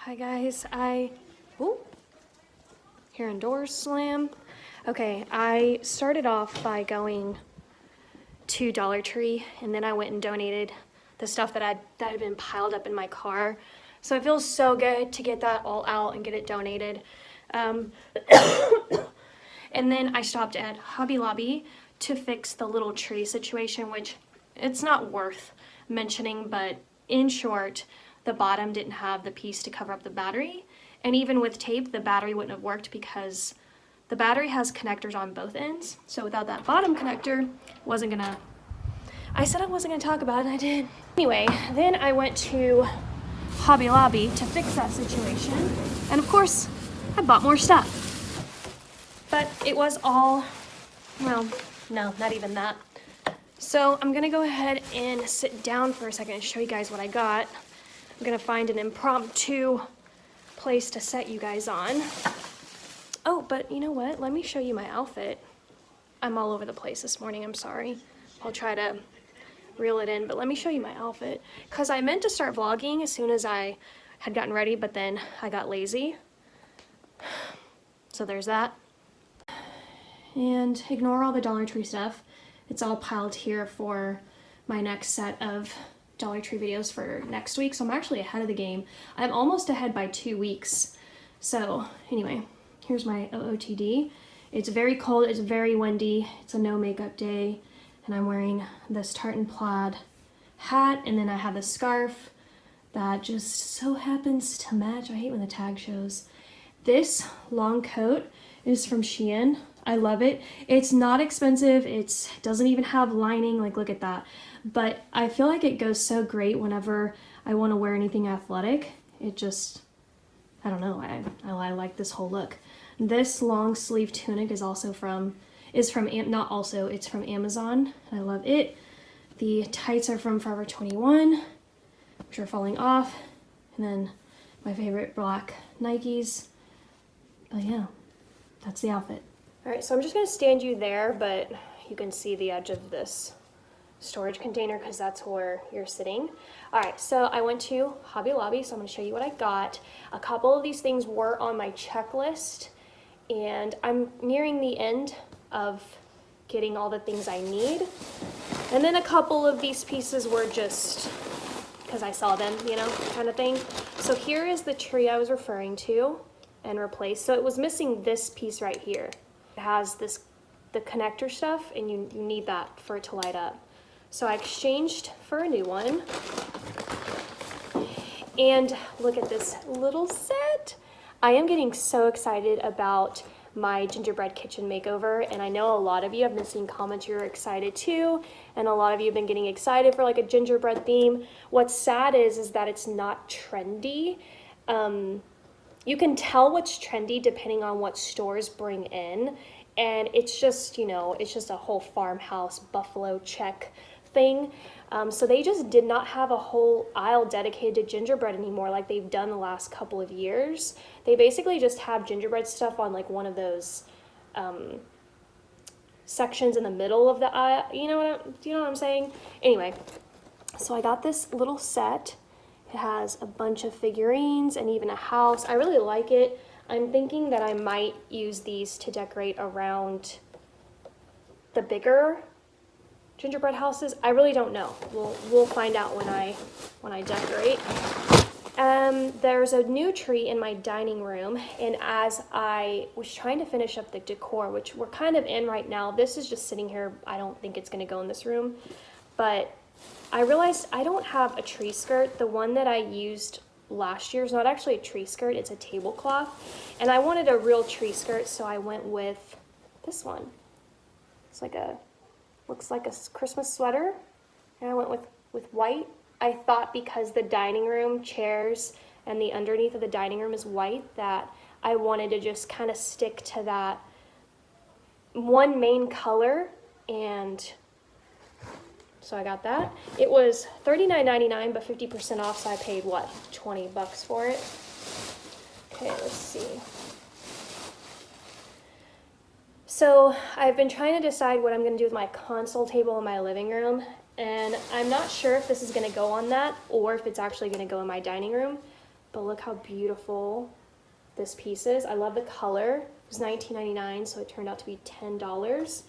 Hi guys, hearing doors slam. Okay, I started off by going to Dollar Tree and then I went and donated the stuff that had been piled up in my car. So it feels so good to get that all out and get it donated. And then I stopped at Hobby Lobby to fix the little tree situation, which it's not worth mentioning, but in short, the bottom didn't have the piece to cover up the battery. And even with tape, the battery wouldn't have worked because the battery has connectors on both ends. So without that bottom connector, I said I wasn't gonna talk about it, and I did. Anyway, then I went to Hobby Lobby to fix that situation. And of course, I bought more stuff. But it was all, well, no, not even that. So I'm gonna go ahead and sit down for a second and show you guys what I got. I'm gonna find an impromptu place to set you guys on. Oh, but you know what? Let me show you my outfit. I'm all over the place this morning, I'm sorry. I'll try to reel it in, but let me show you my outfit. Because I meant to start vlogging as soon as I had gotten ready, but then I got lazy. So there's that. And ignore all the Dollar Tree stuff. It's all piled here for my next set of Dollar Tree videos for next week, so I'm actually ahead of the game. I'm almost ahead by 2 weeks. So anyway, here's my OOTD. It's very cold, it's very windy, it's a no makeup day, and I'm wearing this tartan plaid hat, and then I have a scarf that just so happens to match. I hate when the tag shows. This long coat is from Shein. I love it. It's not expensive. It doesn't even have lining. Like, look at that. But I feel like it goes so great whenever I want to wear anything athletic. It just, I don't know. I like this whole look. This long sleeve tunic is from Amazon. I love it. The tights are from Forever 21, which are falling off. And then my favorite black Nikes. But yeah, that's the outfit. All right, so I'm just gonna stand you there, but you can see the edge of this storage container because that's where you're sitting. All right, so I went to Hobby Lobby, so I'm gonna show you what I got. A couple of these things were on my checklist, and I'm nearing the end of getting all the things I need. And then a couple of these pieces were just because I saw them, you know, kind of thing. So here is the tree I was referring to and replaced. So it was missing this piece right here. It has the connector stuff, and you need that for it to light up. So I exchanged for a new one. And look at this little set. I am getting so excited about my gingerbread kitchen makeover, and I know a lot of you have been seeing comments you're excited too, and a lot of you have been getting excited for like a gingerbread theme. What's sad is that it's not trendy. You can tell what's trendy depending on what stores bring in, and it's just, you know, it's just a whole farmhouse buffalo check thing. So they just did not have a whole aisle dedicated to gingerbread anymore like they've done the last couple of years. They basically just have gingerbread stuff on like one of those sections in the middle of the aisle. Do you know what I'm saying? Anyway, so I got this little set. It has a bunch of figurines and even a house. I really like it. I'm thinking that I might use these to decorate around the bigger gingerbread houses. I really don't know. We'll find out when I decorate. There's a new tree in my dining room, and as I was trying to finish up the decor, which we're kind of in right now, this is just sitting here. I don't think it's going to go in this room, but I realized I don't have a tree skirt. The one that I used last year is not actually a tree skirt, it's a tablecloth, and I wanted a real tree skirt, so I went with this one. It's like looks like a Christmas sweater, and I went with white. I thought because the dining room chairs and the underneath of the dining room is white that I wanted to just kind of stick to that one main color, and so I got that. It was $39.99, but 50% off, so I paid, what, $20 for it? Okay, let's see. So I've been trying to decide what I'm going to do with my console table in my living room, and I'm not sure if this is going to go on that or if it's actually going to go in my dining room. but look how beautiful this piece is. I love the color. It was $19.99, so it turned out to be $10.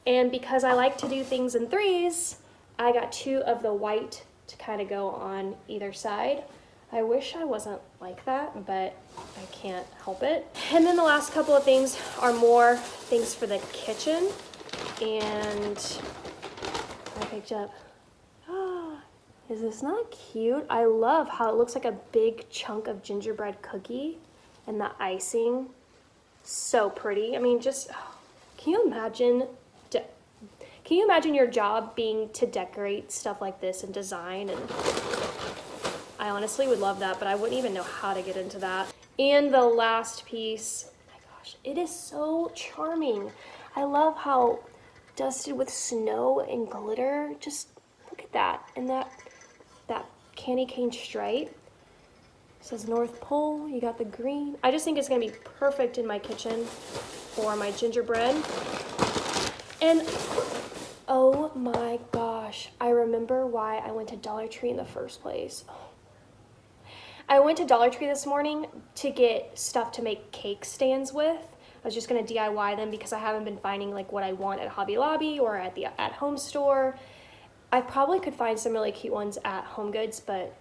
And because I like to do things in threes, I got 2 of the white to kind of go on either side. I wish I wasn't like that, but I can't help it. And then the last couple of things are more things for the kitchen. And I picked up, is this not cute? I love how it looks like a big chunk of gingerbread cookie and the icing. So pretty. I mean, just, can you imagine your job being to decorate stuff like this and design? And I honestly would love that, but I wouldn't even know how to get into that. And the last piece, oh my gosh, it is so charming. I love how dusted with snow and glitter. Just look at that. And that candy cane stripe. It says North Pole. You got the green. I just think it's gonna be perfect in my kitchen for my gingerbread. And oh my gosh, I remember why I went to Dollar Tree in the first place. I went to Dollar Tree this morning to get stuff to make cake stands with. I was just gonna DIY them because I haven't been finding like what I want at Hobby Lobby or at the at-home store. I probably could find some really cute ones at Home Goods, but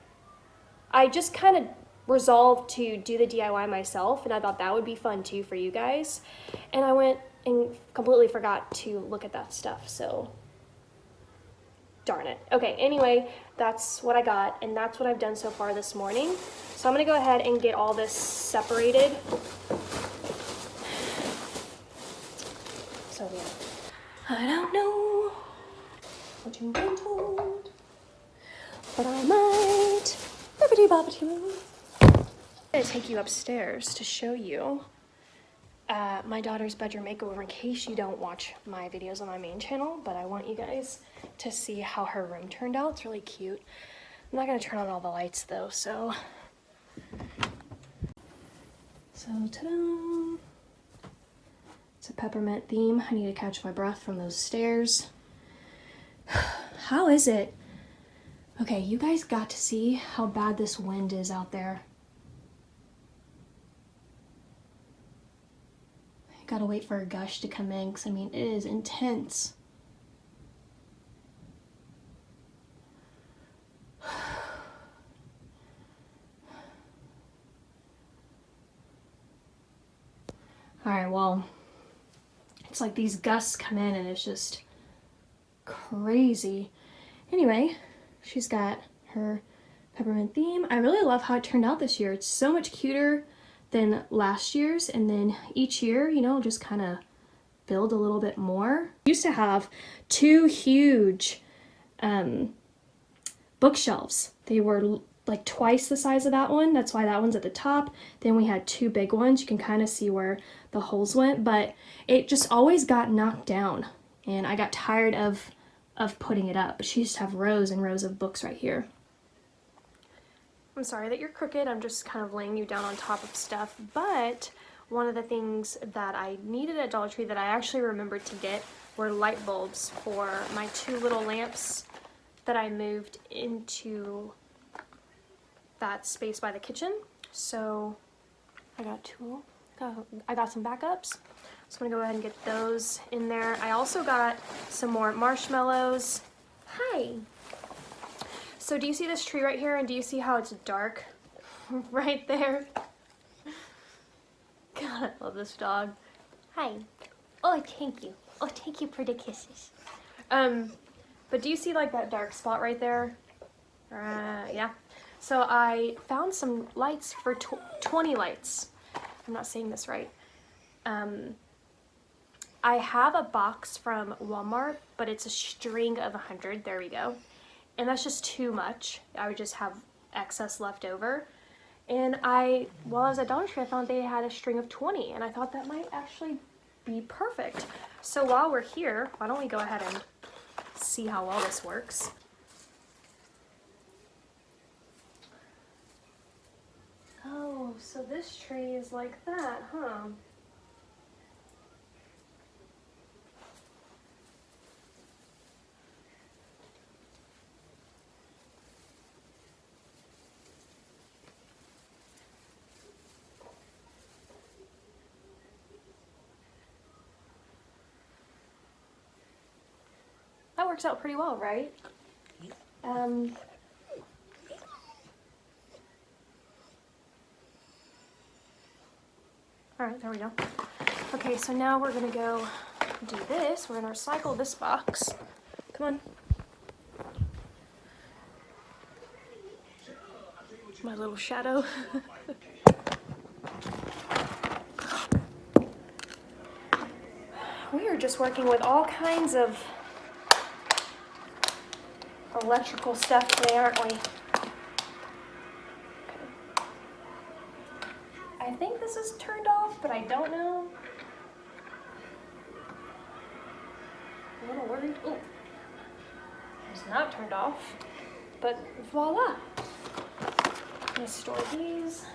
I just kind of resolved to do the DIY myself, and I thought that would be fun too for you guys. And I went and completely forgot to look at that stuff, so darn it. Okay, anyway, that's what I got, and that's what I've done so far this morning. So I'm gonna go ahead and get all this separated. So yeah, I don't know what you've been told, but I might. I'm gonna take you upstairs to show you my daughter's bedroom makeover in case you don't watch my videos on my main channel, but I want you guys to see how her room turned out. It's really cute. I'm not gonna turn on all the lights though, so ta-da! It's a peppermint theme. I need to catch my breath from those stairs. How is it? Okay, you guys got to see how bad this wind is out there. I gotta wait for a gush to come in because I mean, it is intense. Alright, well, it's like these gusts come in and it's just crazy. Anyway, she's got her peppermint theme. I really love how it turned out this year. It's so much cuter than last year's, and then each year, you know, just kind of build a little bit more. We used to have 2 huge bookshelves. They were like twice the size of that one. That's why that one's at the top. Then we had 2 big ones. You can kind of see where the holes went, but it just always got knocked down, and I got tired of putting it up. But she used to have rows and rows of books right here. I'm sorry that you're crooked. I'm just kind of laying you down on top of stuff. But one of the things that I needed at Dollar Tree that I actually remembered to get were light bulbs for my 2 little lamps that I moved into that space by the kitchen. So I got some backups. So I'm gonna go ahead and get those in there. I also got some more marshmallows. Hi. So do you see this tree right here, and do you see how it's dark right there? God, I love this dog. Hi. Oh, thank you. Oh, thank you for the kisses. But do you see like that dark spot right there? Yeah. So I found some lights for 20 lights. I'm not saying this right. I have a box from Walmart, but it's a string of 100. There we go. And that's just too much. I would just have excess left over. And while I was at Dollar Tree, I found they had a string of 20, and I thought that might actually be perfect. So while we're here, why don't we go ahead and see how well this works. Oh, so this tree is like that, huh? works out pretty well, right? All right, there we go. Okay, so now we're gonna go do this. We're gonna recycle this box. Come on. My little shadow. We are just working with all kinds of electrical stuff today, aren't we? I think this is turned off, but I don't know. A little worried. Ooh, it's not turned off, but voila. I'm gonna store these.